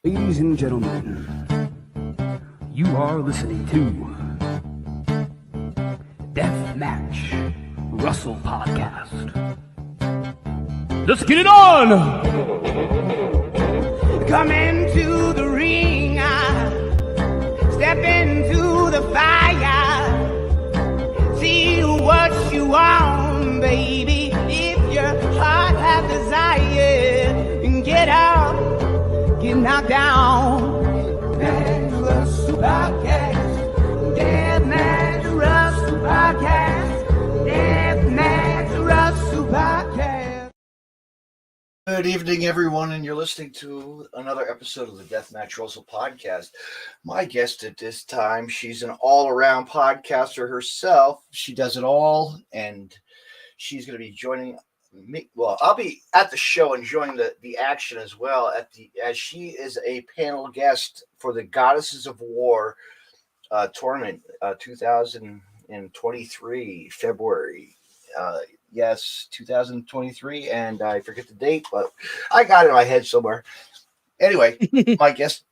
Ladies and gentlemen, you are listening to Deathmatch Russell Podcast. Let's get it on! Come into the ring, step into the fire, see what you want, baby. If your heart has desire, get out, get knocked down. Deathmatch Russell Podcast, Deathmatch Russell Podcast, Deathmatch Russell Podcast. Good evening, everyone, and you're listening to another episode of the Deathmatch Russell Podcast. My guest at this time, she's an all-around podcaster herself. She does it all, and she's going to be joining me. Well, I'll be at the show enjoying the action as well, as she is a panel guest for the Goddesses of War tournament 2023, February. Yes, 2023, and I forget the date, but I got it in my head somewhere. Anyway, my guest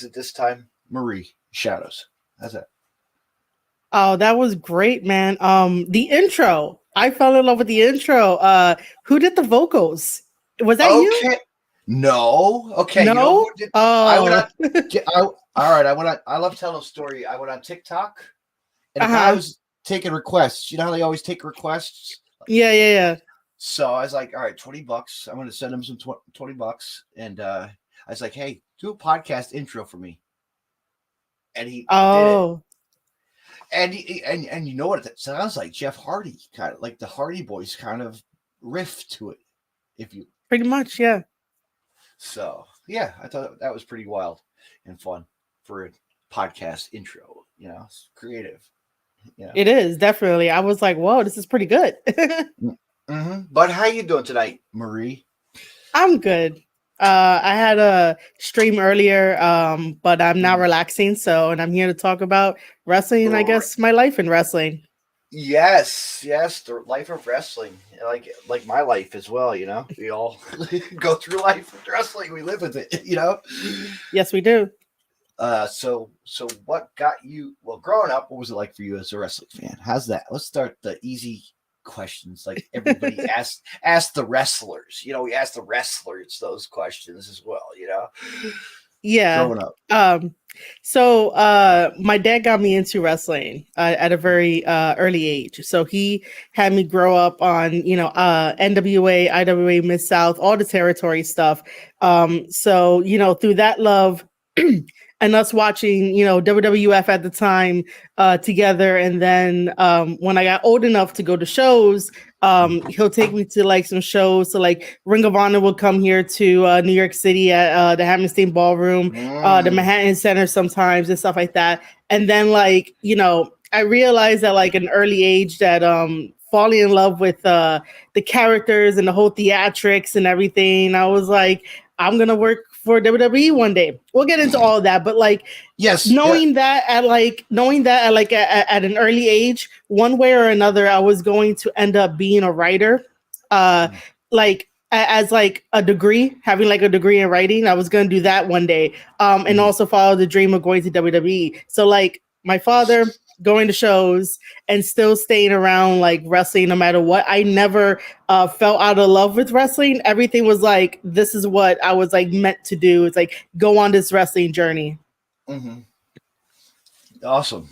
at this time, Marie Shadows. How's that? Oh, that was great, man. The intro. I fell in love with the intro. Who did the vocals? Was that you? No. Okay. No. You know who did? Oh. All right. I love telling a story. I went on TikTok, and a guy was taking requests. You know how they always take requests? Yeah. So I was like, all right, $20. I'm going to send him some $20. And I was like, hey, do a podcast intro for me. And he did it. And you know what it sounds like? Jeff Hardy, kind of like the Hardy Boys kind of riff to it. Pretty much, yeah. So yeah, I thought that was pretty wild and fun for a podcast intro. You know, it's creative. Yeah, it is definitely. I was like, whoa, this is pretty good. Mm-hmm. But how you doing tonight, Marie? I'm good. I had a stream earlier, but I'm now relaxing. And I'm here to talk about wrestling and I guess my life in wrestling. Yes, the life of wrestling, like my life as well. You know, we all go through life with wrestling. We live with it. You know. Yes, we do. So what got you? Well, growing up, what was it like for you as a wrestling fan? How's that? Let's start the easy questions. Like everybody ask the wrestlers. You know, we ask the wrestlers those questions as well. You know. Yeah. Growing up. So my dad got me into wrestling at a very early age. So he had me grow up on, NWA, IWA, Mid-South, all the territory stuff. So, through that love and us watching, WWF at the time together. And then when I got old enough to go to shows, he'll take me to like some shows. So like Ring of Honor will come here to New York City at the Hammerstein Ballroom, the Manhattan Center sometimes and stuff like that. And then like, I realized at like an early age that falling in love with the characters and the whole theatrics and everything. I was like, I'm going to work for WWE one day. We'll get into all of that. But like, knowing that at an early age, one way or another, I was going to end up being a writer, like as like a degree, having like a degree in writing. I was going to do that one day. And also follow the dream of going to WWE. So like my father going to shows and still staying around like wrestling no matter what. I never fell out of love with wrestling. Everything was like, this is what I was like meant to do. It's like go on this wrestling journey. Mm-hmm. Awesome.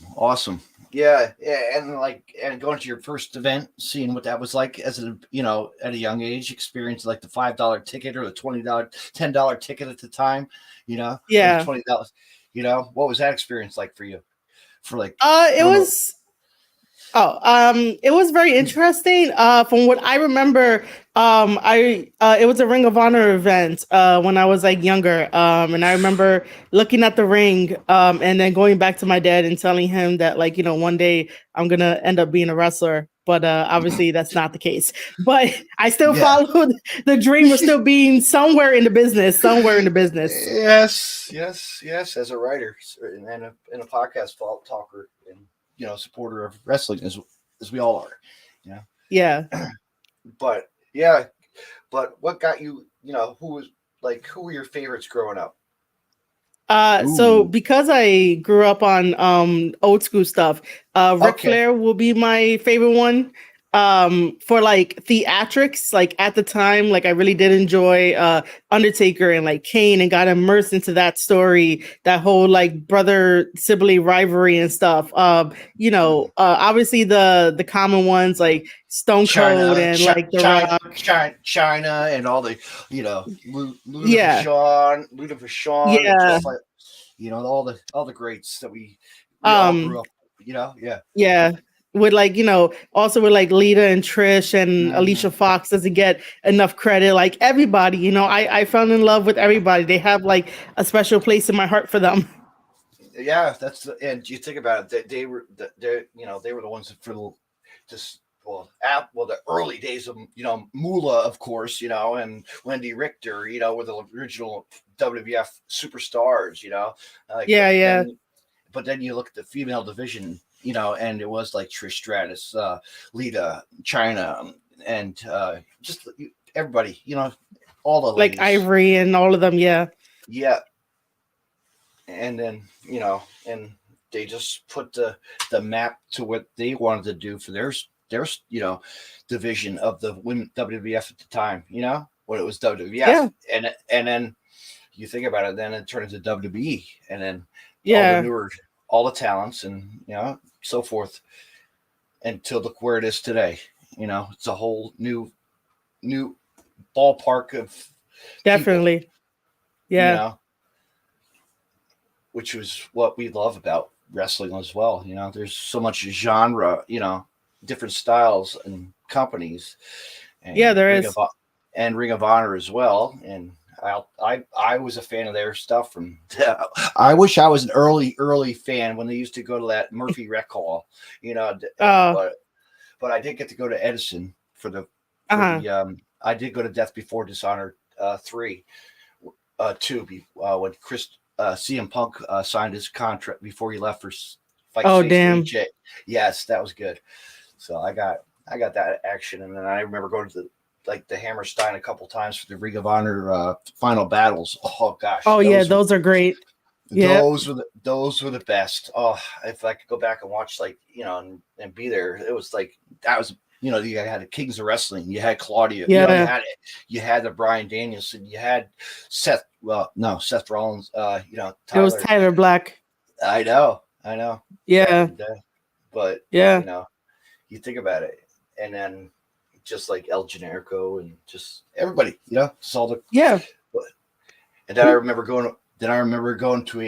Yeah. And going to your first event, seeing what that was like as at a young age, experience like the $5 ticket or the $20, $10 ticket at the time, Yeah. $20. What was that experience like for you? For like it was very interesting. From what I remember, it was a Ring of Honor event when I was like younger. And I remember looking at the ring and then going back to my dad and telling him that like, one day I'm gonna end up being a wrestler. But obviously that's not the case. But I still followed the dream of still being somewhere in the business. Yes. As a writer and a podcast talker and supporter of wrestling as we all are. Yeah. But what got you? Who were your favorites growing up? So Ooh, because I grew up on old school stuff, Ric okay. Flair will be my favorite one. For like theatrics, like at the time, like I really did enjoy Undertaker and like Kane and got immersed into that story, that whole like brother sibling rivalry and stuff. Obviously the common ones like Stone Cold China, and like The Rock. China, and all the, Yeah, Luda Vachon, and yeah. just like, all the greats that we all Um, grew up. Yeah. Yeah. With like, also with like Lita and Trish and Hmm. Alicia Fox doesn't get enough credit. Like everybody, I fell in love with everybody. They have like a special place in my heart for them. Yeah, and you think about it, they were the ones that just the early days of Moolah, of course, and Wendy Richter, were the original WWF superstars, like, Yeah, yeah. but then you look at the female division, and it was like Trish Stratus, Lita, China, and just everybody, all the Like ladies. Ivory and all of them, yeah. Yeah, and then and they just put the map to what they wanted to do for their division of the women WWF at the time, when it was Yeah. WWF, and then you think about it, then it turned into WWE, and then all the Yeah. newer, all the talents, and so forth, until look where it is today. It's a whole new ballpark of people, Definitely. you Yeah. know which was what we love about wrestling as well. There's so much genre, different styles and companies, Yeah, and there is. Ring of Honor as well. And I was a fan of their stuff from. I wish I was an early fan when they used to go to that Murphy Rec Hall, and Uh but I did get to go to Edison for the uh-huh. I did go to Death Before Dishonor 3, 2, when Chris CM Punk signed his contract before he left for Fight Oh Face to damn. AJ. Yes, that was good. So I got that action, and then I remember going to the Hammerstein a couple times for the Ring of Honor final battles. Oh gosh, Oh yeah, those are great. Yep. those were the best. Oh, if I could go back and watch, and be there, it was like that was. You had the Kings of Wrestling. You had Claudia. Yeah. You had the Brian Danielson. You had Seth. Well, no, Seth Rollins. It was Tyler. Tyler Black. I know. Yeah. And but Yeah. you know, you think about it, and then just like El Generico and just everybody, just all the. Yeah. And then I remember going. Then I remember going to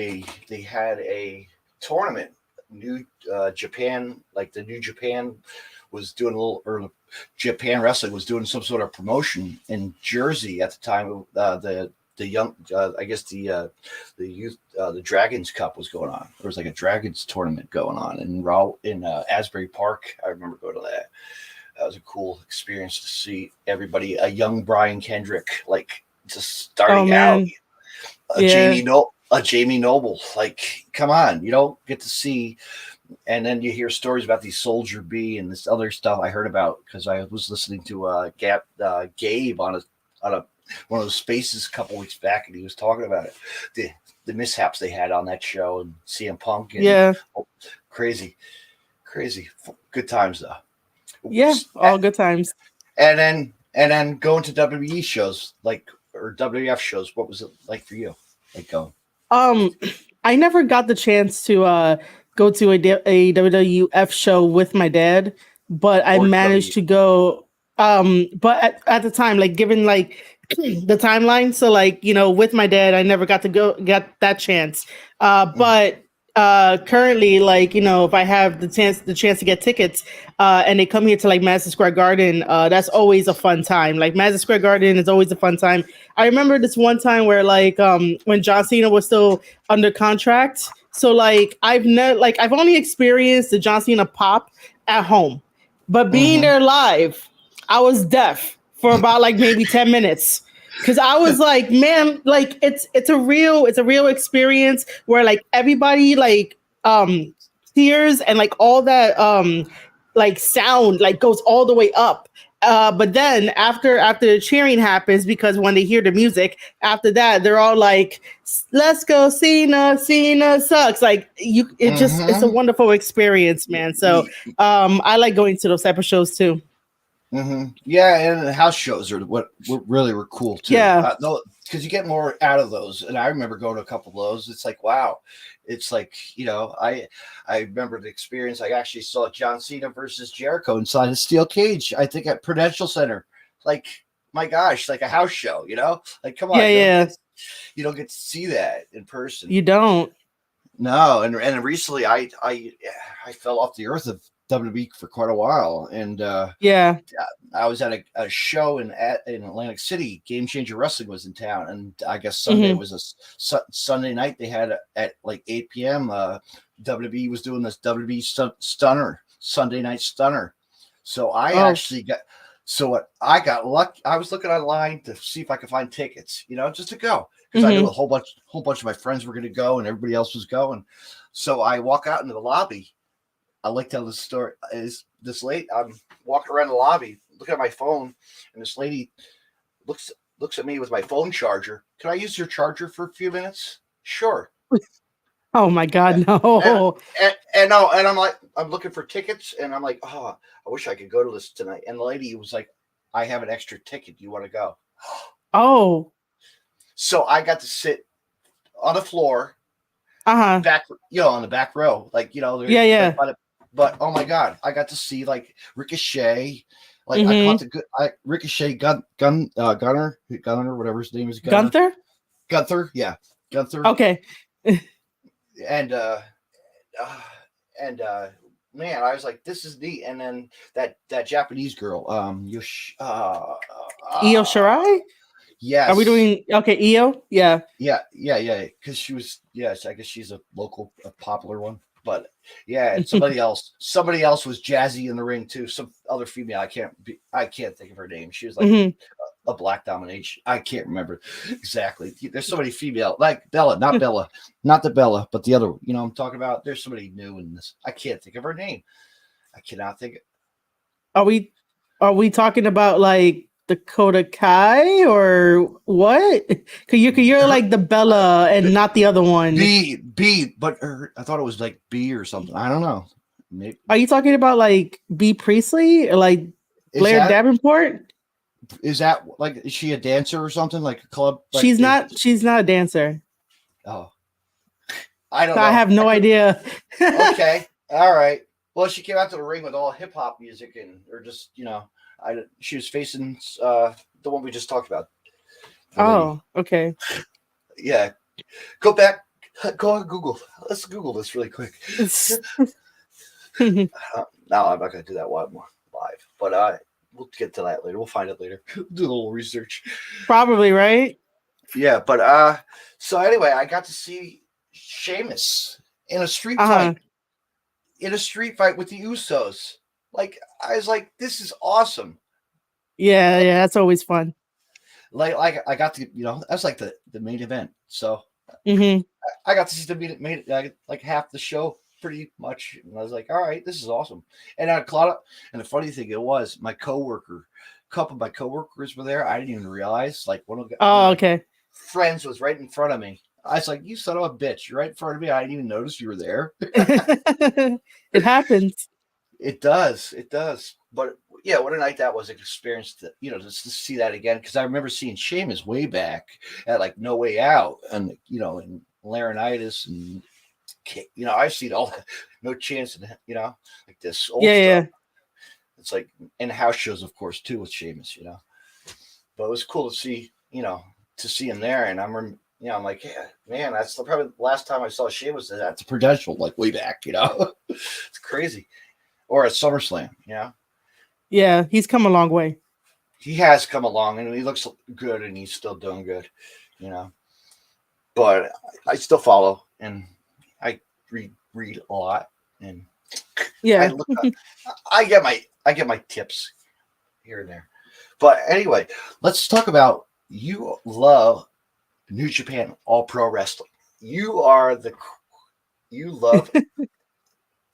They had a tournament. New Japan, like the New Japan was doing or Japan Wrestling was doing some sort of promotion in Jersey at the time. The young, I guess the youth, the Dragons Cup was going on. There was like a Dragons tournament going on in Asbury Park. I remember going to that. That was a cool experience to see everybody. A young Brian Kendrick, like just Oh starting out. man. Yeah. A Jamie Noble. Like, come on, you don't get to see. And then you hear stories about these Soldier B and this other stuff I heard about because I was listening to Gabe on a one of those spaces a couple weeks back, and he was talking about it, the mishaps they had on that show, and CM Punk, and Yeah. crazy good times though. Yeah. All good times. And then going to WWE shows or WWF shows. What was it like for you? Like going Um, I never got the chance to go to a WWF show with my dad, but I or managed W. to go. But at the time, like given like the timeline, so like with my dad, I never got to get that chance. But currently, like if I have the chance to get tickets, and they come here to like Madison Square Garden, that's always a fun time. Like Madison Square Garden is always a fun time. I remember this one time where like when John Cena was still under contract. So like I've only experienced the John Cena pop at home, but being Mm-hmm. there live, I was deaf for about like maybe 10 minutes. Cause I was like, man, like it's a real experience where like everybody like hears and like all that like sound like goes all the way up. But then after the cheering happens, because when they hear the music, after that they're all like, "Let's go, Cena! Cena sucks!" Like it's a wonderful experience, man. So I like going to those type of shows too. Yeah, and the house shows are what really were cool too. Yeah. Because you get more out of those. And I remember going to a couple of those. It's like, wow, it's like, I remember the experience. I actually saw John Cena versus Jericho inside a steel cage. I think at Prudential Center. Like, my gosh, like a house show. Like, come on, you don't get to see that in person. You don't. No, and recently I fell off the earth of WWE for quite a while, and I was at a show in Atlantic City. Game Changer Wrestling was in town, and I guess Sunday was a Sunday night. They had at like 8 p.m. WWE was doing this WWE Stunner Sunday Night Stunner. So I got lucky. I was looking online to see if I could find tickets, just to go, because I knew a whole bunch of my friends were going to go, and everybody else was going. So I walk out into the lobby. I like to tell this story. Is this late? I'm walking around the lobby, looking at my phone, and this lady looks at me with my phone charger. Can I use your charger for a few minutes? Sure. Oh my God, no. And I'm like, I'm looking for tickets, and I'm like, oh, I wish I could go to this tonight. And the lady was like, I have an extra ticket. Do you want to go? Oh. So I got to sit on the floor, back, on the back row, like, yeah. But oh my God, I got to see like Ricochet, like I caught Ricochet Gunner, whatever his name is, Gunther, yeah, Gunther. Okay. And man, I was like, this is neat. And then that Japanese girl, Io Shirai. Yes. Are we doing okay? Io, yeah. Because she was, I guess she's a popular one. But yeah, and somebody else was jazzy in the ring too. Some other female, I can't think of her name. She was like a black domination. I can't remember exactly. There's somebody female, like Bella, not the Bella, but the other. I'm talking about. There's somebody new in this. I can't think of her name. I cannot think. Are we talking about like Dakota Kai or what? Cause you're like the Bella and not the other one. B, but I thought it was like B or something. I don't know. Maybe. Are you talking about like B Priestley or like Blair Davenport? Is that like, is she a dancer or something, like a club? Like she's not a dancer. Oh, I don't know. I have no idea. Okay, all right. Well, she came out to the ring with all hip hop music or just she was facing the one we just talked about. Oh, okay. Yeah, go on Google. Let's Google this really quick. No, I'm not going to do that one more live, but we'll get to that later. We'll find it later. Do a little research. Probably, right? Yeah, but so anyway, I got to see Sheamus in a street fight. In a street fight with the Usos. Like, I was like, this is awesome. Yeah, that's always fun. Like I got to, that's like the main event. So I got to see the main like half the show pretty much. And I was like, all right, this is awesome. And I caught up. And the funny thing a couple of my coworkers were there. I didn't even realize, like, one of the friends was right in front of me. I was like, you son of a bitch, you're right in front of me. I didn't even notice you were there. It happens. It does. But yeah, what a night that was, an experience to, just to see that again. Because I remember seeing Sheamus way back at like No Way Out, and and laryngitis, and I've seen all that. No chance, in like this old stuff. Yeah. It's like in house shows, of course, too, with Sheamus. But it was cool to see, to see him there, and I'm like, yeah, man, that's probably the last time I saw Sheamus at the Prudential, like way back. It's crazy. Or at SummerSlam, Yeah, he's come a long way. He has come along, and he looks good, and he's still doing good, But I still follow, and I read a lot, and yeah, I get my tips here and there. But anyway, let's talk about, you love New Japan All Pro Wrestling. You love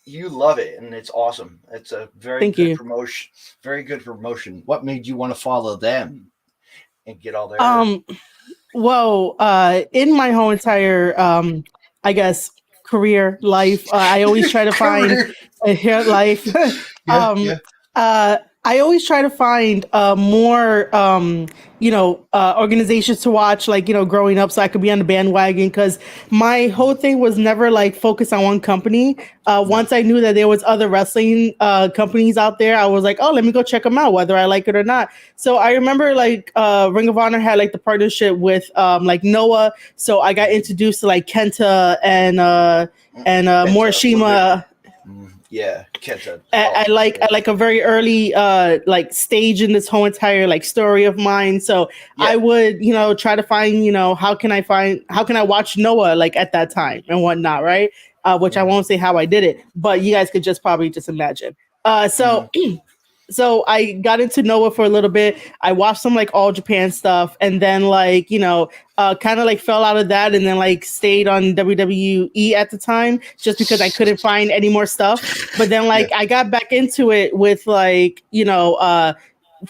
you love it, and it's awesome. It's a very Thank good you. promotion. Very good promotion. What made you want to follow them and get all their? Um, well, in my whole entire, I guess, career life, I always try to find Career. a hair life. Yeah, um, yeah. I always try to find more, organizations to watch, like, growing up, so I could be on the bandwagon. Because my whole thing was never like focused on one company. No. Once I knew that there was other wrestling companies out there, I was like, oh, let me go check them out, whether I like it or not. So I remember like Ring of Honor had like the partnership with like Noah. So I got introduced to like Kenta and Kenta, a little bit. Morishima Yeah, Kenta. at like a very early like stage in this whole entire like story of mine. So Yeah. I would, try to find, how can I watch Noah like at that time and whatnot, right? Which I won't say how I did it, but you guys could just probably just imagine. So I got into Noah for a little bit. I watched some like all Japan stuff, and then like kind of like fell out of that, and then like stayed on WWE at the time just because I couldn't find any more stuff. But then like I got back into it with like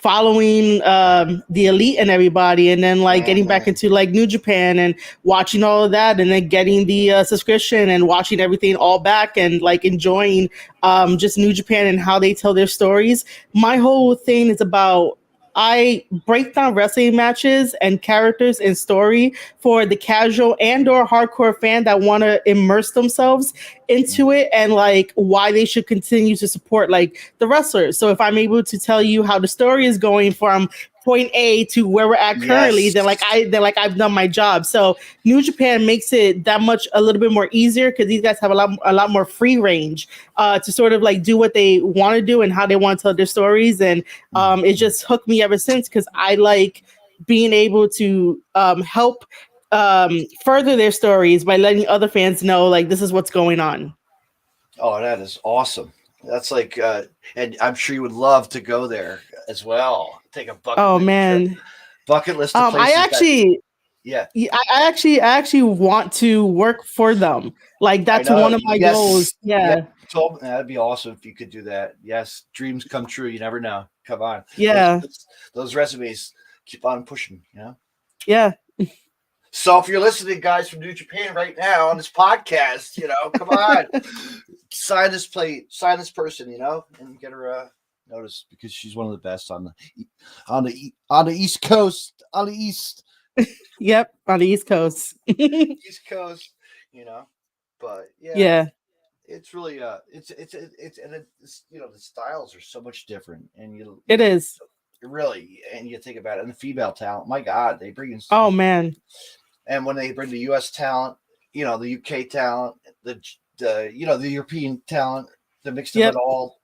following the elite and everybody, and then like getting back into like New Japan and watching all of that, and then getting the subscription and watching everything all back, and like enjoying just New Japan and how they tell their stories. My whole thing is about, I break down wrestling matches and characters and story for the casual and or hardcore fan that want to immerse themselves into it, and like why they should continue to support like the wrestlers. So if I'm able to tell you how the story is going from point A to where we're at currently, Yes. then I've done my job. So New Japan makes it that much a little bit more easier because these guys have a lot more free range to sort of like do what they want to do and how they want to tell their stories. And it just hooked me ever since, because I like being able to help further their stories by letting other fans know like this is what's going on. Oh, that is awesome. That's like, and I'm sure you would love to go there as well. Take a bucket Oh list trip. man. Bucket list of I places. actually Yeah. I actually want to work for them. Like that's I know. one of my Yes. goals. Yeah. Yeah. That'd be awesome if you could do that. Yes. Dreams come true. You never know. Come on. Yeah. Those resumes keep on pushing, Yeah. So if you're listening, guys, from New Japan right now on this podcast, come on, sign this person, and get her notice, because she's one of the best on the East Coast, Yep. On the East Coast. East Coast, But Yeah. it's really it's the styles are so much different, and It is. really, and you think about it, and the female talent, my God, they bring in. Oh man. And when they bring the U.S. talent, the UK talent, the European talent, they mixed Yep. it all.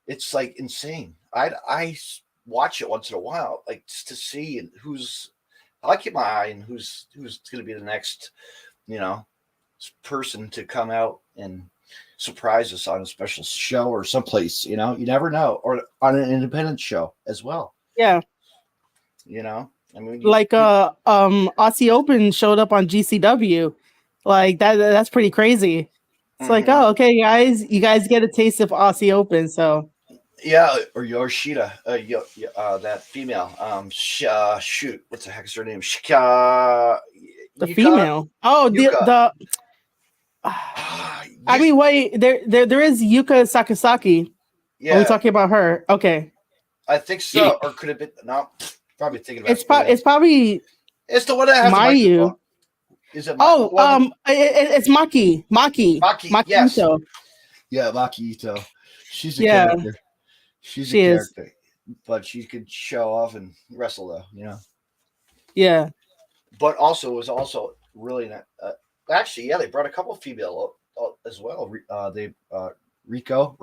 It's like insane. I watch it once in a while, like just to see I like keep my eye on who's going to be the next, person to come out and surprise us on a special show or someplace. You never know, or on an independent show as well. Yeah. I mean, Like Aussie Open showed up on GCW. Like that's pretty crazy. It's like, oh, okay, guys, you guys get a taste of Aussie Open. So yeah, or Yoshida, that female. Shoot, what's the heck is her name? the Yuka? female. Oh, Yuka. the I mean, wait, there is Yuka Sakasaki. Yeah, Are we talking about her? Okay. I think so. Or could it be? No, probably thinking about It's probably it's the one that has Mayu. the microphone. Is it? It's Maki. Yes. Ito. Yeah, Maki Ito. She's a Yeah. character. She's She a is. character, but she could show off and wrestle, though. Yeah. But also was also really not. Actually, yeah, they brought a couple female as well. Rika.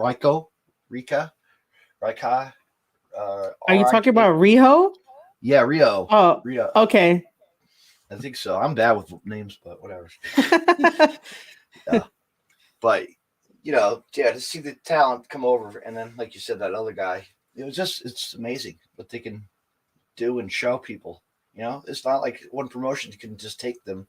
Are you talking about Riho? Yeah, Rio. Oh, Rio. okay. I think so. I'm bad with names, but whatever. Yeah. But to see the talent come over, and then like you said, that other guy, it's amazing what they can do and show people. It's not like one promotion can just take them.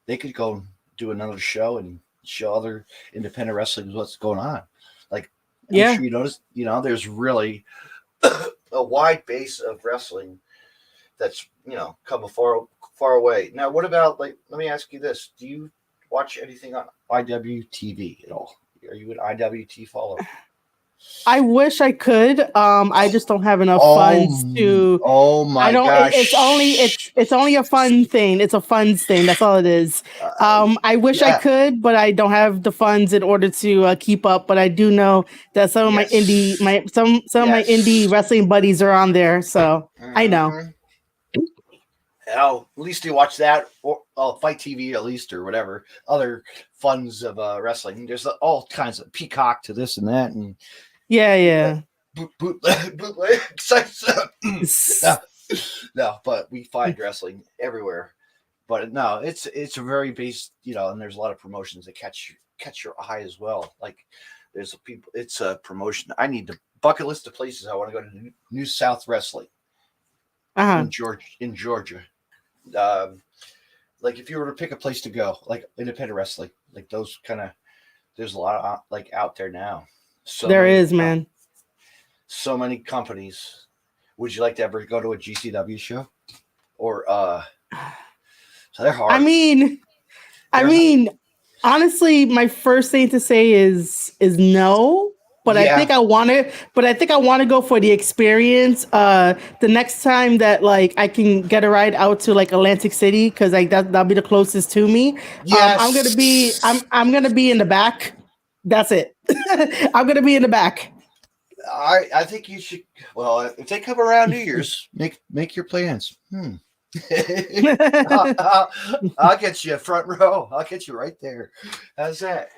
They could go do another show and show other independent wrestling what's going on. Like, I'm Yeah. sure you noticed, there's really a wide base of wrestling that's come far away. Now, what about, like, let me ask you this: do you watch anything on IWTV at all? Are you an IWT follower? I wish I could. I just don't have enough funds to. Oh I my don't. gosh! It's only a fun thing. It's a funds thing. That's all it is. I wish I Yeah. could, but I don't have the funds in order to keep up. But I do know that some of my indie, some of my indie wrestling buddies are on there, so I know. Oh, at least you watch that, or Fight TV at least, or whatever other funds of wrestling. There's all kinds of Peacock to this and that, and yeah. bootleg sites. No, but we find wrestling everywhere. But no, it's a very base, and there's a lot of promotions that catch your eye as well. Like, it's a promotion. I need to bucket list of places I want to go to. New South Wrestling in Georgia. Like, if you were to pick a place to go, like independent wrestling, like those kind of, there's a lot of like out there now. So there is, man. So many companies. Would you like to ever go to a GCW show? Or so they're hard. I mean, honestly, my first thing to say is no. But I think I want to. But I think I want to go for the experience. The next time that, like, I can get a ride out to, like, Atlantic City, because, like, that'll be the closest to me. Yes. I'm gonna be in the back. That's it. I'm gonna be in the back. I think you should. Well, if they come around New Year's, make your plans. I'll get you a front row. I'll get you right there. How's that?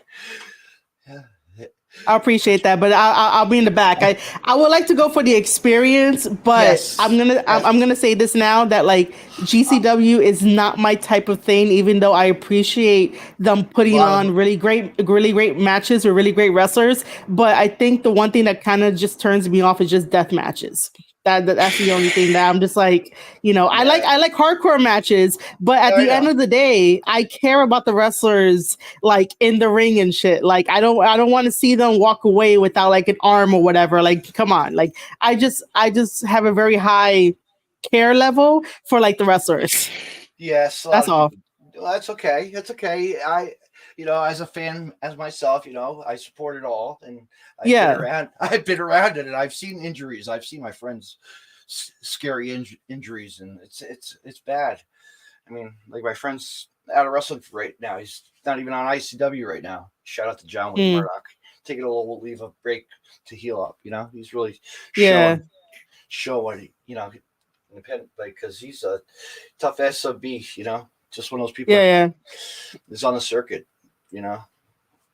I appreciate that, but I'll be in the back. I would like to go for the experience, but I'm gonna say this now, that, like, GCW is not my type of thing. Even though I appreciate them putting on really great matches with really great wrestlers, but I think the one thing that kind of just turns me off is just death matches. That's the only thing that I'm just like, I like hardcore matches, but at the end of the day, I care about the wrestlers, like, in the ring and shit. Like, I don't want to see them walk away without, like, an arm or whatever. Like, come on. Like, I just have a very high care level for, like, the wrestlers. Yes, that's all. Well, that's okay. It's okay. As a fan, as myself, I support it all, and I've been around it, and I've seen injuries. I've seen my friends' scary injuries, and it's bad. I mean, like, my friend's out of wrestling right now. He's not even on ICW right now. Shout out to John Wayne Murdoch. Taking a little leave of break to heal up. He's really showing independent, because he's a tough SOB. Just one of those people. Is on the circuit.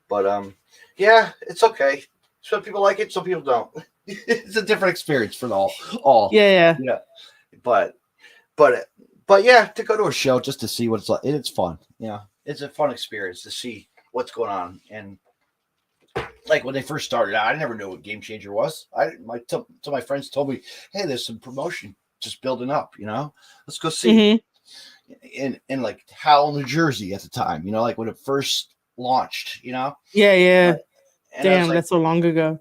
But it's okay. Some people like it, some people don't. It's a different experience for all. But to go to a show just to see what it's like, it's fun. It's a fun experience to see what's going on. And, like, when they first started out, I never knew what Game Changer was. My friends told me, hey, there's some promotion just building up. Let's go see. In like Howell, New Jersey at the time. Like when it first launched. Damn, like, that's so long ago.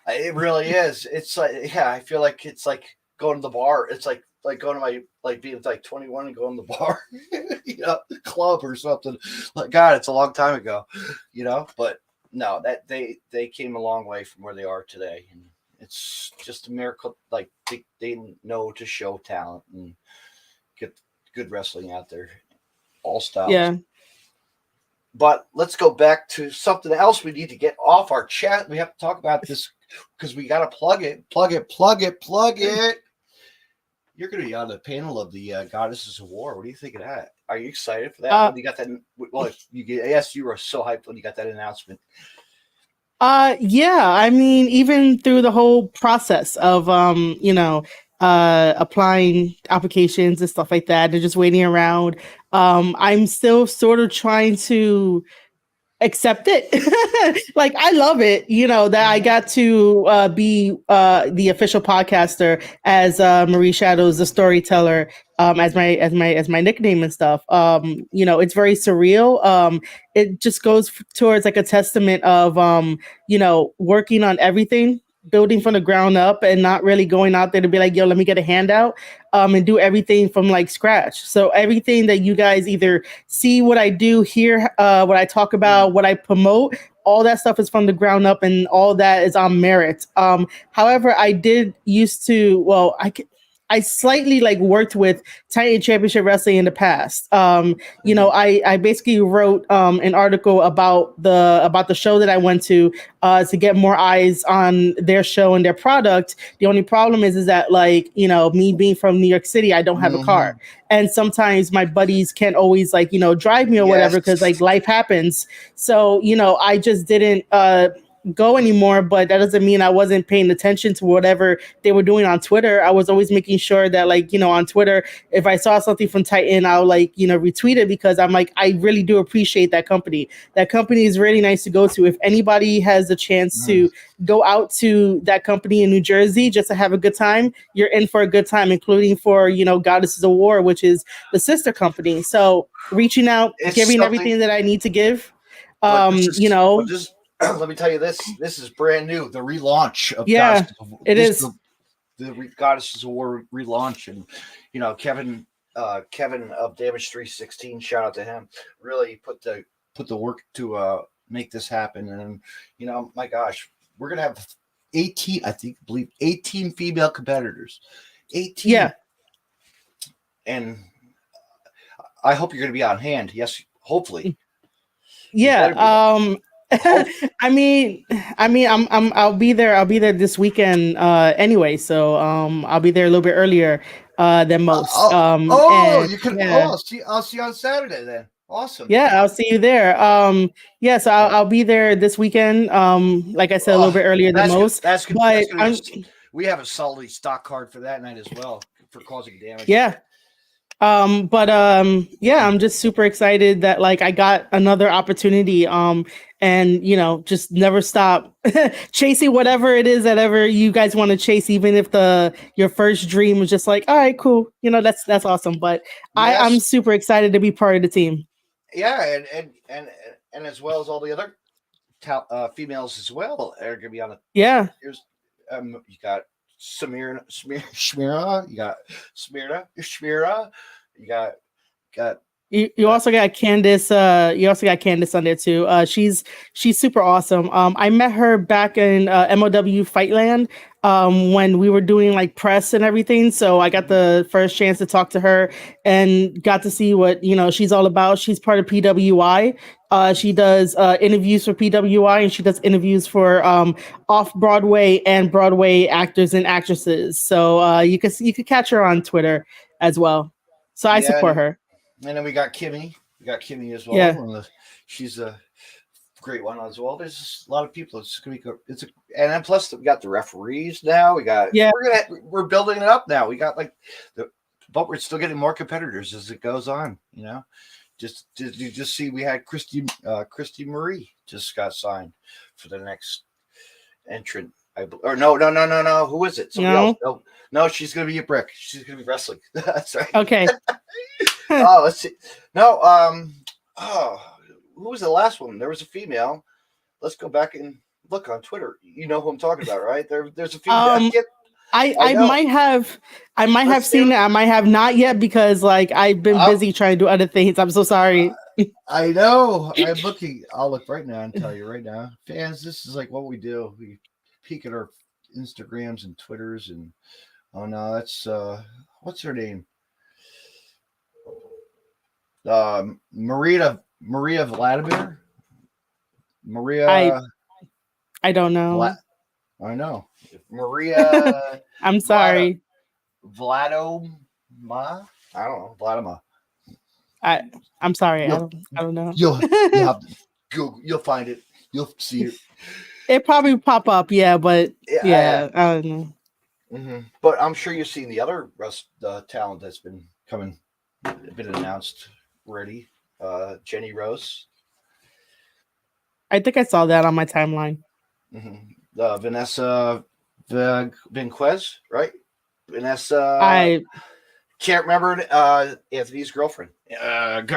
It really is. It's like, I feel like it's like going to the bar. It's like going to my, like, being like 21 and going to the bar, club or something. Like, God, it's a long time ago, but no, that they came a long way from where they are today. And it's just a miracle. Like, they know to show talent and get good wrestling out there, all styles. Yeah. But let's go back to something else. We need to get off our chat. We have to talk about this because we got to plug it. You're going to be on the panel of the Goddesses of War. What do you think of that? Are you excited for that? When you got that? Well, yes, you were so hyped when you got that announcement. Yeah. I mean, even through the whole process of, applying applications and stuff like that, and just waiting around. I'm still sort of trying to accept it. Like I love it, that I got to be the official podcaster as Marie Shadows, the storyteller, as my nickname and stuff. It's very surreal. It just goes towards like a testament of working on everything, building from the ground up, and not really going out there to be like, yo, let me get a handout, and do everything from like scratch. So everything that you guys either see what I do, hear what I talk about, what I promote, all that stuff is from the ground up, and all that is on merit. However, I did used to, I slightly like worked with Titan Championship Wrestling in the past. I basically wrote an article about the show that I went to get more eyes on their show and their product. The only problem is that like, me being from New York City, I don't have a car. And sometimes my buddies can't always like, drive me or whatever, because like life happens. So, I just didn't go anymore, but that doesn't mean I wasn't paying attention to whatever they were doing on Twitter. I was always making sure that like, on Twitter, if I saw something from Titan, I'll like, retweet it, because I'm like, I really do appreciate that company. That company is really nice to go to. If anybody has a chance to go out to that company in New Jersey just to have a good time, you're in for a good time, including for, Goddesses of War, which is the sister company. So reaching out, giving everything that I need to give. But let me tell you this. This is brand new. The relaunch of Goddesses the Goddesses of War relaunch, and Kevin of Damage 316, shout out to him. Really put the work to make this happen. And my gosh, we're gonna have 18, I believe 18 female competitors. 18. Yeah. And I hope you're gonna be on hand. Yes, hopefully. Yeah. I'll be there. I'll be there this weekend anyway. So I'll be there a little bit earlier than most. I'll see you on Saturday then. Awesome. Yeah, I'll see you there. So I'll be there this weekend. Like I said, a little bit earlier than most. That's good. But we have a solid stock card for that night as well for causing damage. Yeah. I'm just super excited that like I got another opportunity. And just never stop chasing whatever it is that ever you guys want to chase, even if your first dream was just like, all right, cool. That's awesome. But yes. I'm super excited to be part of the team. Yeah, and as well as all the other females as well are gonna be on it. Yeah. Here's you got Shmira, you got Shmira, you got you also got Candice. You also got Candice on there too. She's super awesome. I met her back in MOW Fightland when we were doing like press and everything. So I got the first chance to talk to her and got to see what she's all about. She's part of PWI. She does interviews for PWI, and she does interviews for off Broadway and Broadway actors and actresses. So you could catch her on Twitter as well. So I support her. And then we got Kimmy. We got Kimmy as well. Yeah. She's a great one as well. There's a lot of people. It's gonna be and then plus we got the referees now. We got we're building it up now. We got but we're still getting more competitors as it goes on. You just see we had Christy Marie just got signed for the next entrant. No. Who is it? Somebody else. No, she's gonna be a brick. She's gonna be wrestling. That's right. Okay. Let's see. No, who was the last one? There was a female. Let's go back and look on Twitter. You know who I'm talking about, right? There's a female. I might have seen it. I might have not yet, because like I've been busy trying to do other things. I'm so sorry. I know. I'm looking. I'll look right now and tell you right now. Fans, this is like what we do. We peek at our Instagrams and Twitters, and that's what's her name? Maria Vladimir. Maria. I don't know. I know. Maria. I'm sorry. Vladoma. I don't know. Vladima. I'm sorry. I don't know. You'll find it. You'll see it. It probably pop up. Yeah, but I don't know. Mm-hmm. But I'm sure you've seen the other talent that's been announced already. Jenny Rose. I think I saw that on my timeline. Vanessa Vinquez, right? Vanessa. I Can't remember Anthony's girlfriend. God.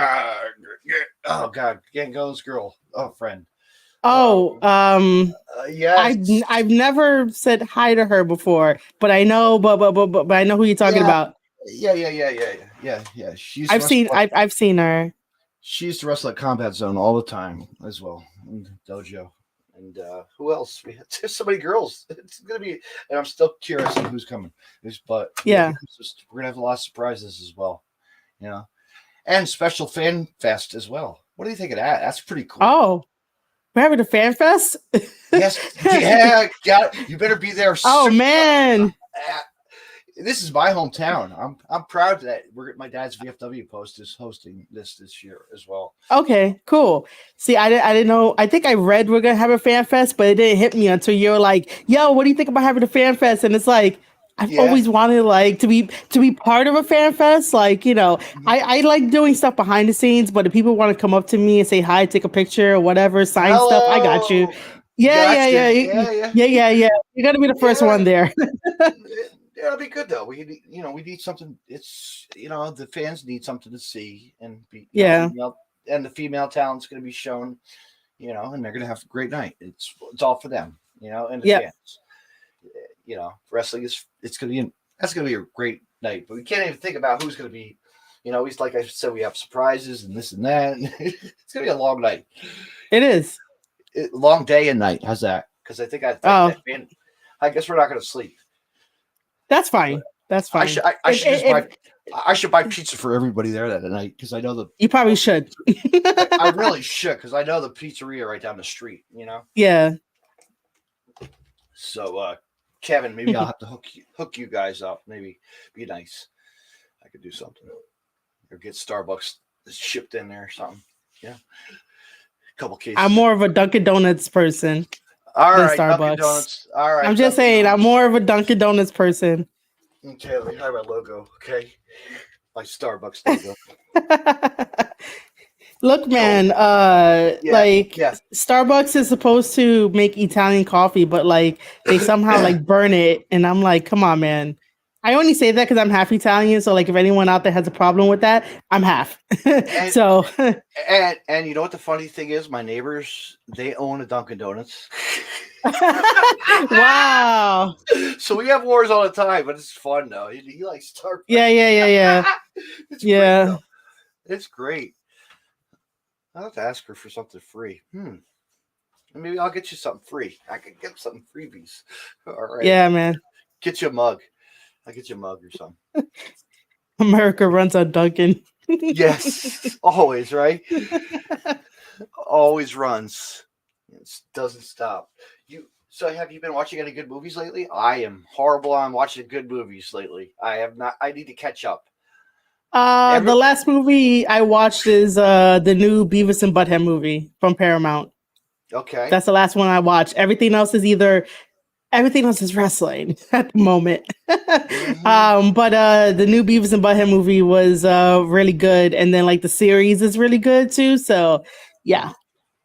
Oh, God. Gango's girl. Oh, friend. Yes. I've never said hi to her before, but I know, but I know who you're talking about. Yeah. She's I've seen her. She used to wrestle at Combat Zone all the time as well, in dojo. And who else? There's so many girls. It's gonna be, and I'm still curious on who's coming. But yeah, we're gonna have a lot of surprises as well, you know, and special fan fest as well. What do you think of that? That's pretty cool. Oh, we're having a fan fest. Yes, yeah, got it. You better be there. Oh man. This is my hometown. I'm proud that my dad's VFW post is hosting this year as well. Okay, cool. See, I didn't know. I think I read we're gonna have a fan fest, but it didn't hit me until you're like, "Yo, what do you think about having a fan fest?" And it's like, I've always wanted like to be part of a fan fest. Like, you know, I like doing stuff behind the scenes, but if people want to come up to me and say hi, take a picture or whatever, sign stuff, I got you. Yeah. You got to be the first one there. Yeah, it'll be good though. We need something. It's the fans need something to see and be and the female talent's going to be shown, and they're going to have a great night. It's all for them, and the fans. Wrestling that's going to be a great night. But we can't even think about who's going to be. He's like I said, we have surprises and this and that. It's going to be a long night. It is long day and night. How's that? Because I guess we're not going to sleep. That's fine. That's fine. I should buy pizza for everybody there that night because I know you probably should. I really should because I know the pizzeria right down the street. Yeah. So, Kevin, maybe I'll have to hook you guys up. Maybe be nice. I could do something or get Starbucks shipped in there or something. Yeah. A couple cases. I'm more of a Dunkin' Donuts person. All right, Starbucks. Dunkin' Donuts. All right. I'm just saying, I'm more of a Dunkin' Donuts person. Okay, let me hide my logo. Okay, my Starbucks logo. Look, man. Starbucks is supposed to make Italian coffee, but like they somehow like burn it, and I'm like, come on, man. I only say that because I'm half Italian, so like if anyone out there has a problem with that, I'm half. So and you know what the funny thing is? My neighbors, they own a Dunkin' Donuts. Wow. So we have wars all the time, but it's fun though. He likes Starbucks. Yeah. Great, it's great. I'll have to ask her for something free. Maybe I'll get you something free. I could get something freebies. All right. Yeah, man. Get you a mug. I'll get you a mug or something. America runs on Dunkin'. Yes, always, right? Always runs. It doesn't stop. So have you been watching any good movies lately? I am horrible on watching good movies lately. I have not. I need to catch up. The last movie I watched is the new Beavis and Butthead movie from Paramount. Okay. That's the last one I watched. Everything else is wrestling at the moment. But the new Beavis and Butthead movie was really good. And then like the series is really good too. So yeah.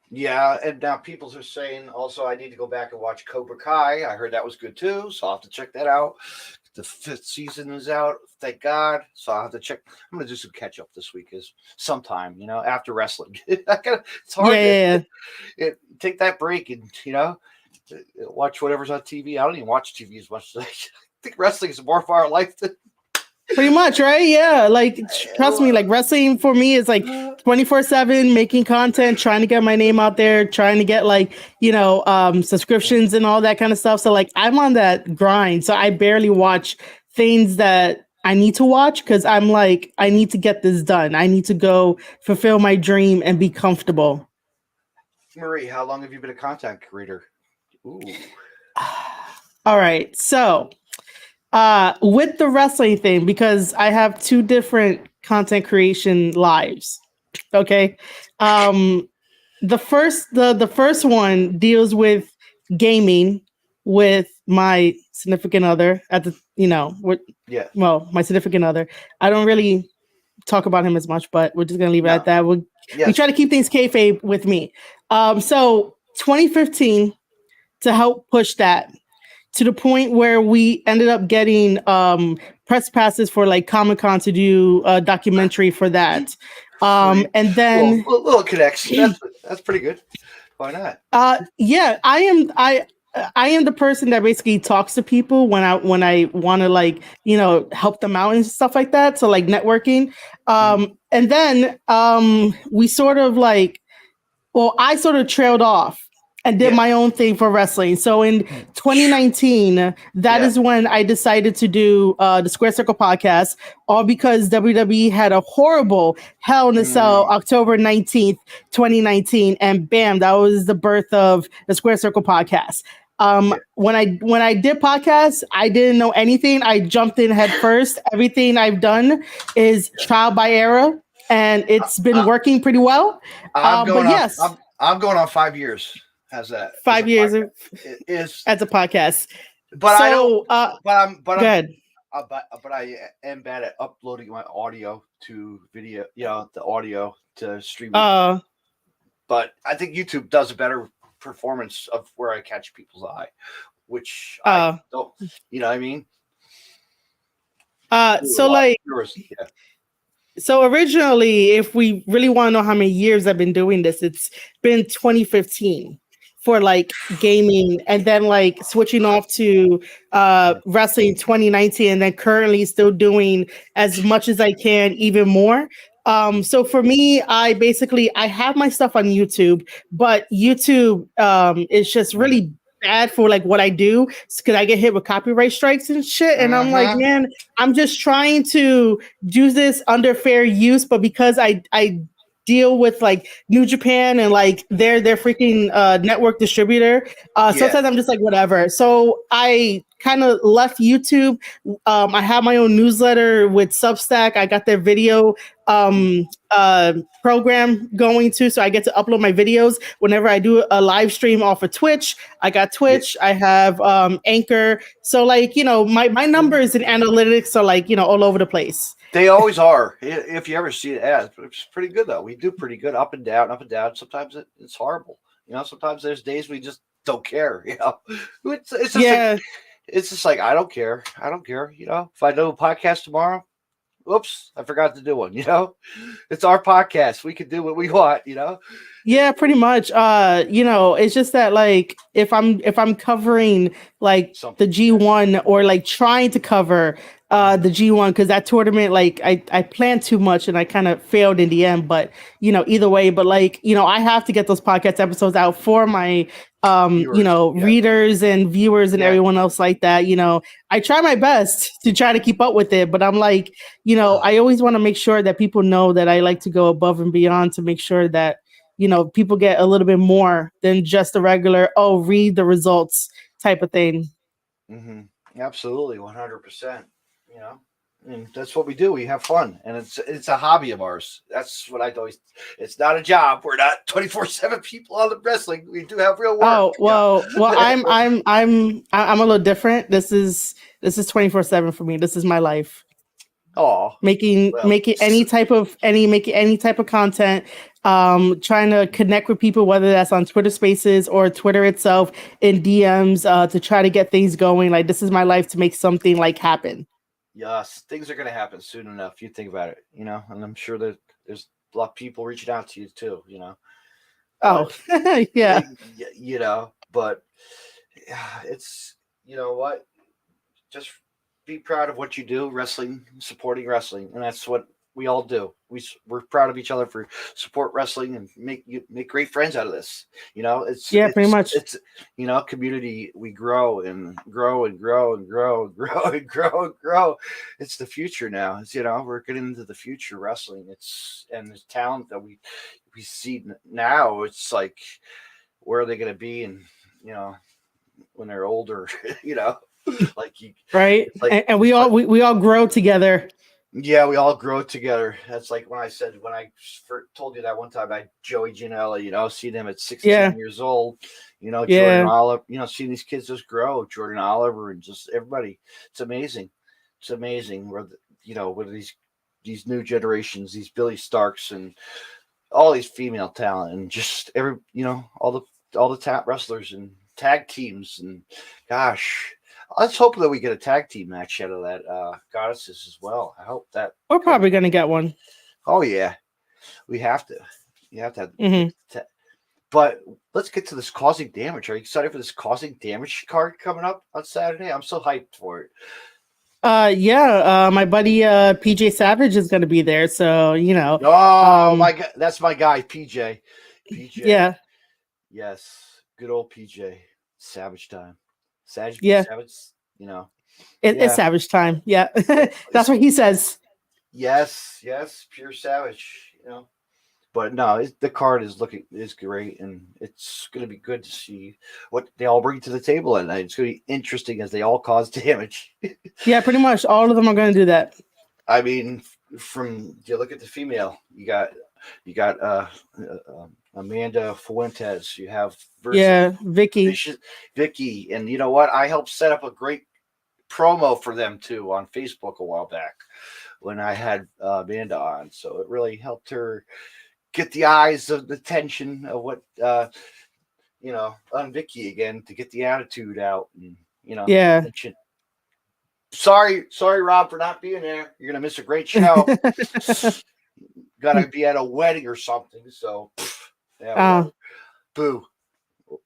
Yeah. And now people are saying also I need to go back and watch Cobra Kai. I heard that was good too. So I'll have to check that out. The 5th season is out. Thank God. So I'll have to check. I'm going to do some catch up this week sometime, after wrestling. It's hard to take that break and, watch whatever's on TV. I don't even watch TV as much. I think wrestling is more of our life than pretty much, right? Yeah. Like, trust me, like wrestling for me is like 24/7 making content, trying to get my name out there, trying to get like, subscriptions and all that kind of stuff. So like I'm on that grind. So I barely watch things that I need to watch because I'm like, I need to get this done. I need to go fulfill my dream and be comfortable. Marie, how long have you been a content creator? Ooh. All right. So with the wrestling thing, because I have 2 different content creation lives. Okay. The first one deals with gaming with my significant other at the, my significant other. I don't really talk about him as much, but we're just going to leave it at that. We try to keep things kayfabe with me. So 2015 to help push that to the point where we ended up getting press passes for like Comic-Con to do a documentary for that. And then little connects. That's pretty good. Why not? yeah, I am the person that basically talks to people when I want to like, help them out and stuff like that. So like networking. And then we sort of like, well, I sort of trailed off and did my own thing for wrestling. So in 2019, that is when I decided to do the Square Circle podcast, all because WWE had a horrible Hell in a Cell October 19th, 2019. And bam, that was the birth of the Square Circle podcast. When I did podcasts, I didn't know anything. I jumped in head first. Everything I've done is trial by error, and it's been working pretty well. I'm going but on, yes, I'm going on 5 years. How's that? 5 years it is as a podcast. But so, I don't. Go ahead. But I am bad at uploading my audio to video. The audio to stream. But I think YouTube does a better performance of where I catch people's eye, which I don't. You know what I mean? So originally, if we really want to know how many years I've been doing this, it's been 2015 for like gaming, and then like switching off to wrestling 2019, and then currently still doing as much as I can, even more. So for me, I have my stuff on YouTube, but YouTube is just really bad for like what I do, because I get hit with copyright strikes and shit. And I'm like, man, I'm just trying to do this under fair use, but because I deal with like New Japan and like their freaking network distributor, sometimes I'm just like, whatever. So I kind of left YouTube. I have my own newsletter with Substack. I got their video program going too, so I get to upload my videos whenever I do a live stream off of Twitch. I got Twitch. I have Anchor. So like, my numbers and analytics are like, all over the place. They always are. If you ever see the ads, it's pretty good though. We do pretty good, up and down, up and down. Sometimes it's horrible. Sometimes there's days we just don't care. It's just it's just like I don't care. I don't care. If I do a podcast tomorrow, oops, I forgot to do one. It's our podcast. We can do what we want. Yeah, pretty much. It's just that like if I'm covering like the G1 or like trying to cover the G1, because that tournament, like I planned too much and I kind of failed in the end, but either way, but like I have to get those podcast episodes out for my readers and viewers and everyone else like that. I try my best to try to keep up with it, but I'm like, I always want to make sure that people know that I like to go above and beyond to make sure that people get a little bit more than just a regular read the results type of thing. Absolutely, 100%. And that's what we do. We have fun, and it's a hobby of ours. That's what I always. It's not a job. We're not 24/7 people on the wrestling. We do have real work. Oh well. I'm a little different. This is 24/7 for me. This is my life. Making any type of content, trying to connect with people, whether that's on Twitter Spaces or Twitter itself, in DMs, to try to get things going. Like, this is my life to make something like happen. Yes, things are going to happen soon enough. You think about it, and I'm sure that there's a lot of people reaching out to you too, yeah. But it's, what, just be proud of what you do, wrestling, supporting wrestling. And that's what we all do. We're proud of each other for support wrestling and make great friends out of this. It's pretty much. It's community. We grow and grow and grow and grow and grow and grow and grow. It's the future now. It's we're getting into the future wrestling. And the talent that we see now. It's like, where are they going to be? And when they're older, right. And we all grow together. Yeah, we all grow together. That's like when I told you that one time, Joey Janela, see them at 16 years old, Jordan Oliver, seeing these kids just grow, Jordan Oliver and just everybody. It's amazing. It's amazing where, with these new generations, these Billy Starks and all these female talent and just all the all the top wrestlers and tag teams, and gosh, let's hope that we get a tag team match out of that goddesses as well. I hope that We're probably gonna get one. Oh yeah, we have to. You have to. Mhm. But let's get to this causing damage. Are you excited for this causing damage card coming up on Saturday? I'm so hyped for it. Yeah, my buddy PJ Savage is gonna be there, so Oh my god, that's my guy, PJ. PJ. Yeah. Yes, good old PJ. Savage time. Savage. Yeah. Savage. Yeah. It's Savage time. Yeah, that's what he says. Yes, pure Savage. But no, the card is great, and it's going to be good to see what they all bring to the table at night. It's going to be interesting as they all cause damage. Yeah, pretty much all of them are going to do that. I mean, you look at the female, you got Amanda Fuentes. You have Vicky, and you know what? I helped set up a great promo for them too on Facebook a while back when I had Amanda on, so it really helped her get the eyes of the tension of what on Vicky again, to get the attitude out, and tension. Sorry Rob, for not being there. You're gonna miss a great show. Gotta be at a wedding or something, so boo,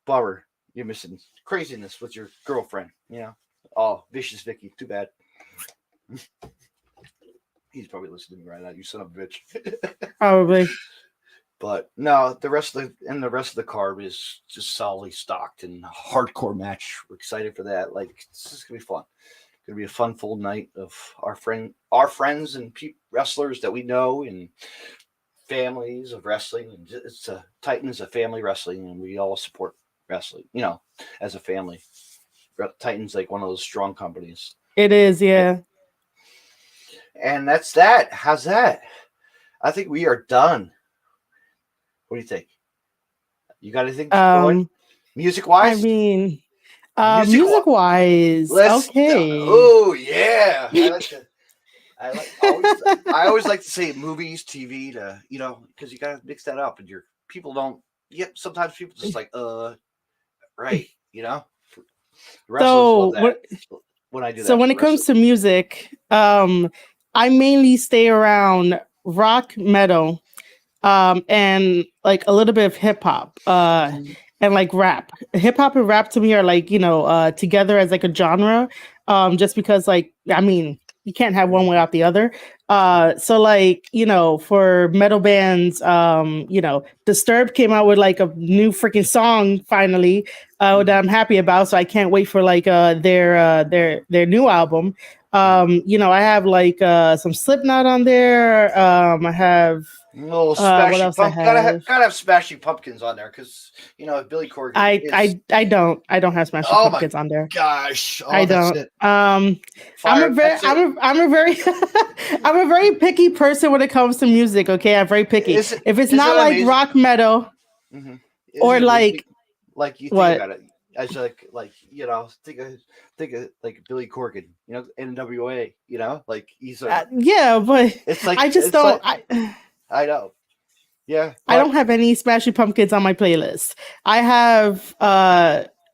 bummer. You're missing craziness with your girlfriend. Oh, vicious Vicky, too bad. He's probably listening to me right now, you son of a bitch. Probably. But no, the rest of the card is just solidly stocked and hardcore match. We're excited for that. Like, this is gonna be fun. It's gonna be a fun full night of our friends and wrestlers that we know, and families of wrestling. And it's Titans of family wrestling, and we all support wrestling. As a family. Titans like one of those strong companies. It is, yeah. And that's that. How's that? I think we are done. What do you think? You got anything going? Music wise? I mean, music wise, okay. Oh yeah. I always like to say movies, TV because you gotta mix that up, and people don't. Yep. Sometimes people just like right. So when I do that. So when it comes to music, I mainly stay around rock, metal, and like a little bit of hip hop, and like rap. Hip hop and rap to me are like together as like a genre, just because you can't have one without the other. So like, for metal bands, Disturbed came out with like a new freaking song finally, that I'm happy about. So I can't wait for like their new album. I have like some Slipknot on there. I have little what else I have? Gotta have Smashing Pumpkins on there, because Billy Corgan. I don't have Smashing Pumpkins on there. Gosh, I don't. I'm a very I'm a very picky person when it comes to music. Okay, I'm very picky. If it's not like amazing? Rock metal, or like you think what? About it. I was think of like Billy Corgan, NWA, like he's but it's like I just don't. I know. Yeah. I don't have any Smashing Pumpkins on my playlist. I have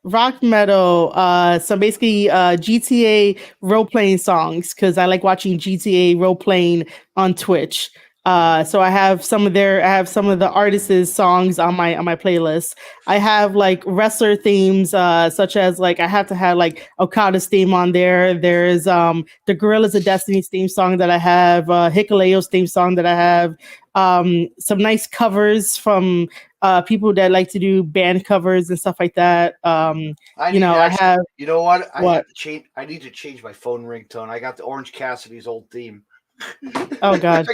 rock metal, so basically GTA role playing songs, because I like watching GTA role playing on Twitch. So I have some of the artists' songs on my playlist. I have like wrestler themes, such as like I have to have like Okada's theme on there. There's the Gorillas of Destiny's theme song that I have, Hikuleo's theme song that I have, some nice covers from people that like to do band covers and stuff like that. I have. You know what? I need to change my phone ringtone. I got the Orange Cassidy's old theme. Oh God!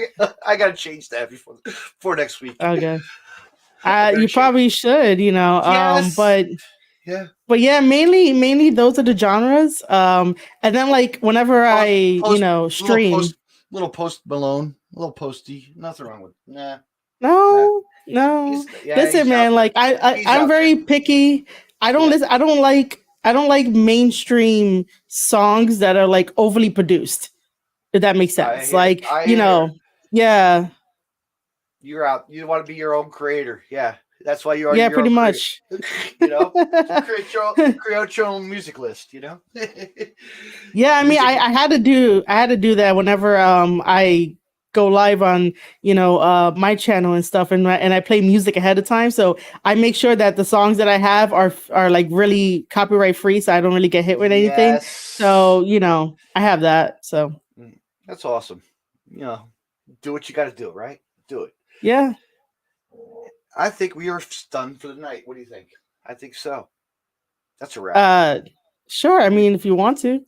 I gotta change that before next week. Okay. You probably should, Yes. But yeah, mainly those are the genres. And then like whenever I stream, little Post Malone, a little Posty, nothing wrong with No. Listen, man, like I'm very picky. I don't listen. I don't like mainstream songs that are like overly produced. If that makes sense. Yeah. You're out. You want to be your own creator. Yeah. That's why you are. Yeah, Your pretty own much. you know, create your own music list. You know. Yeah, I mean, Music. I had to do that whenever I go live on my channel and stuff, and I play music ahead of time, so I make sure that the songs that I have are like really copyright free, so I don't really get hit with anything. Yes. So I have that. So That's awesome. You know, do what you got to do, right? Do it. yeah, I think we are done for the night. What do you think? I think so. That's a wrap. uh, sure. I mean, if you want to.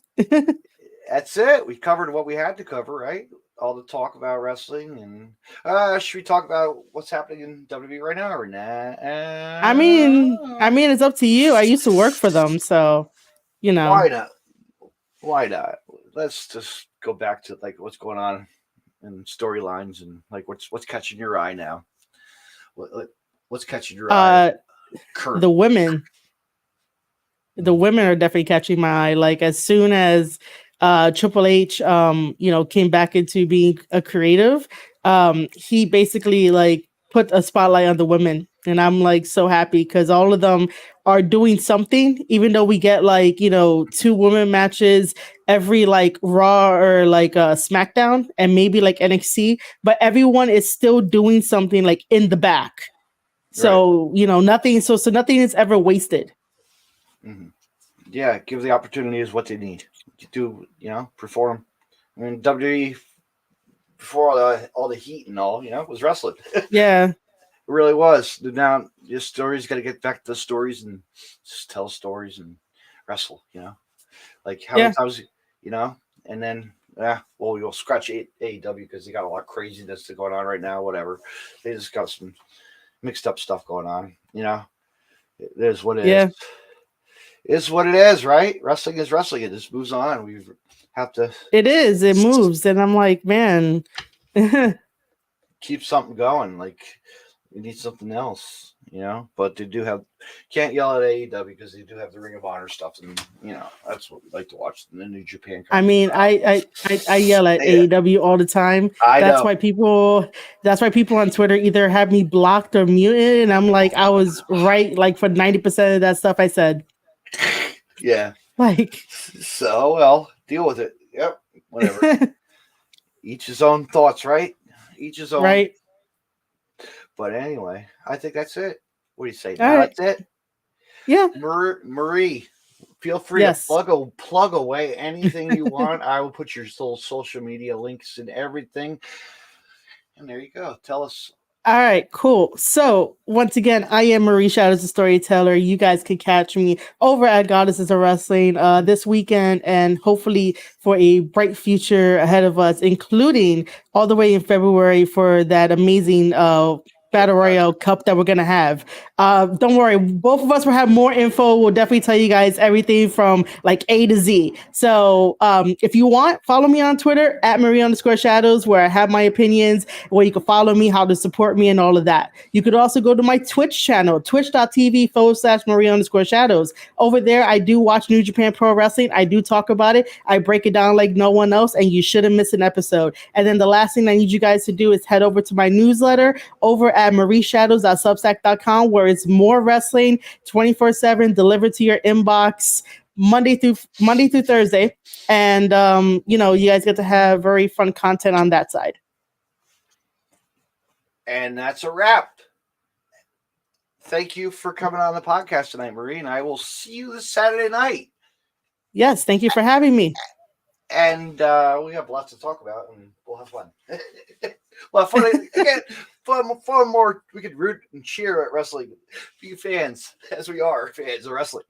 That's it. We covered what we had to cover, right? All the talk about wrestling, and should we talk about what's happening in WWE right now or I mean, it's up to you. I used to work for them, so you know. why not? Why not? Let's just go back to like what's going on in storylines and like what's catching your eye now. What's catching your eye? Uh, Current. the women are definitely catching my eye. Like as soon as Triple H came back into being a creative, he basically like put a spotlight on the women, and I'm like so happy because all of them are doing something, even though we get like 2 women matches every like Raw or like SmackDown and maybe like NXT, but everyone is still doing something like in the back. So nothing nothing is ever wasted. Mm-hmm. Yeah, give the opportunity is what they need to do. Perform. I mean, WWE before all the heat and all, was wrestling. Yeah. It really was. Now your stories got to get back to the stories and just tell stories and wrestle. Like how many times, and then we'll scratch AEW because they got a lot of craziness going on right now. Whatever, they just got some mixed up stuff going on. It is what it is. It's what it is, right? Wrestling is wrestling. It just moves on. We have to. It is. It moves, and I'm like, man, keep something going. Like we need something else, But they do have. Can't yell at AEW because they do have the Ring of Honor stuff, and that's what we like to watch. The New Japan. I mean, I yell at AEW all the time. That's why people on Twitter either have me blocked or muted, and I'm like, I was right, like for 90% of that stuff I said. Yeah. Like. So well, deal with it. Yep. Whatever. Each his own thoughts, right? Each his own. Right. But anyway, I think that's it. What do you say? That's it. Yeah. Marie, feel free to plug away anything you want. I will put your social media links and everything. And there you go. Tell us. All right, cool. So once again, I am Marie Shadows, the storyteller. You guys can catch me over at Goddesses of Wrestling this weekend, and hopefully for a bright future ahead of us, including all the way in February for that amazing Battle Royale Cup that we're gonna have. Don't worry, both of us will have more info. We'll definitely tell you guys everything from like A to Z. So if you want, follow me on Twitter at Marie_Shadows, where I have my opinions, where you can follow me, how to support me, and all of that. You could also go to my Twitch channel, twitch.tv/Marie_Shadows. Over there, I do watch New Japan Pro Wrestling. I do talk about it. I break it down like no one else, and you shouldn't miss an episode. And then the last thing I need you guys to do is head over to my newsletter over at marieshadows.substack.com, where it's more wrestling 24/7 delivered to your inbox Monday through Thursday. And you guys get to have very fun content on that side. And that's a wrap. Thank you for coming on the podcast tonight, Marie, and I will see you this Saturday night. Yes, thank you for having me. And we have lots to talk about, and we'll have fun. Well, fun again. Fun more. We could root and cheer at wrestling. Be fans, as we are fans of wrestling.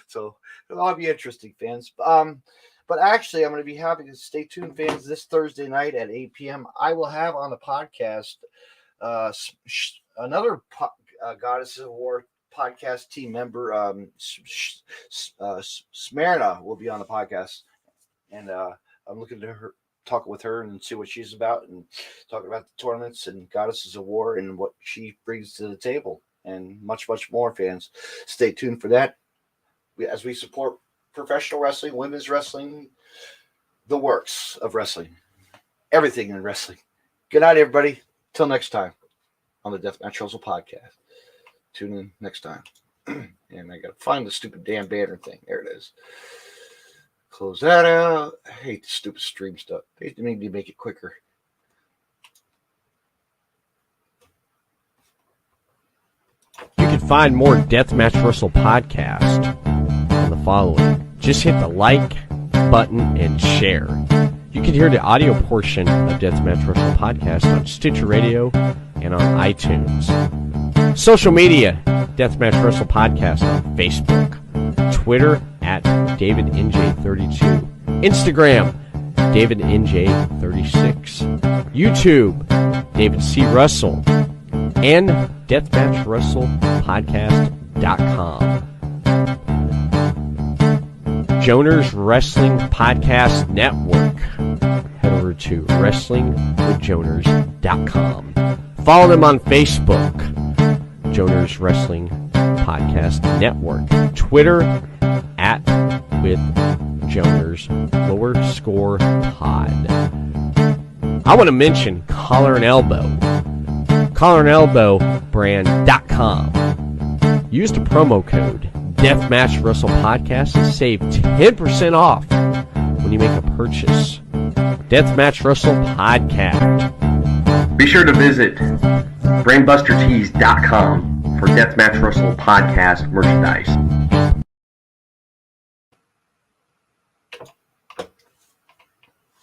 So it'll all be interesting, fans. But actually, I'm going to be happy to stay tuned, fans. This Thursday night at 8 p.m., I will have on the podcast another Goddesses of War podcast team member, Smyrna, will be on the podcast, and I'm looking to talk with her and see what she's about, and talk about the tournaments and Goddesses of War and what she brings to the table, and much, much more, fans. Stay tuned for that. As we support professional wrestling, women's wrestling, the works of wrestling, everything in wrestling. Good night, everybody. Till next time on the Deathmatch Wrestle podcast. Tune in next time. And I got to find the stupid damn banner thing. There it is. Close that out. I hate the stupid stream stuff. They need to make it quicker. You can find more Deathmatch Wrestle podcast on the following. Just hit the like button and share. You can hear the audio portion of Deathmatch Wrestle podcast on Stitcher Radio and on iTunes. Social media, Deathmatch Wrestle podcast on Facebook, Twitter at DavidNJ32, Instagram, DavidNJ36, YouTube, David C. Russell, and DeathmatchWrestlePodcast.com. Joners Wrestling Podcast Network. Head over to WrestlingWithJoners.com. Follow them on Facebook, Joners Wrestling Podcast Network. Twitter at @WithJoners_pod. I want to mention Collar and Elbow. Collarandelbowbrand.com. Use the promo code Deathmatch Wrestle Podcast and save 10% off when you make a purchase. Deathmatch Wrestle Podcast. Be sure to visit BrainbusterTees.com for Deathmatch Wrestle Podcast merchandise.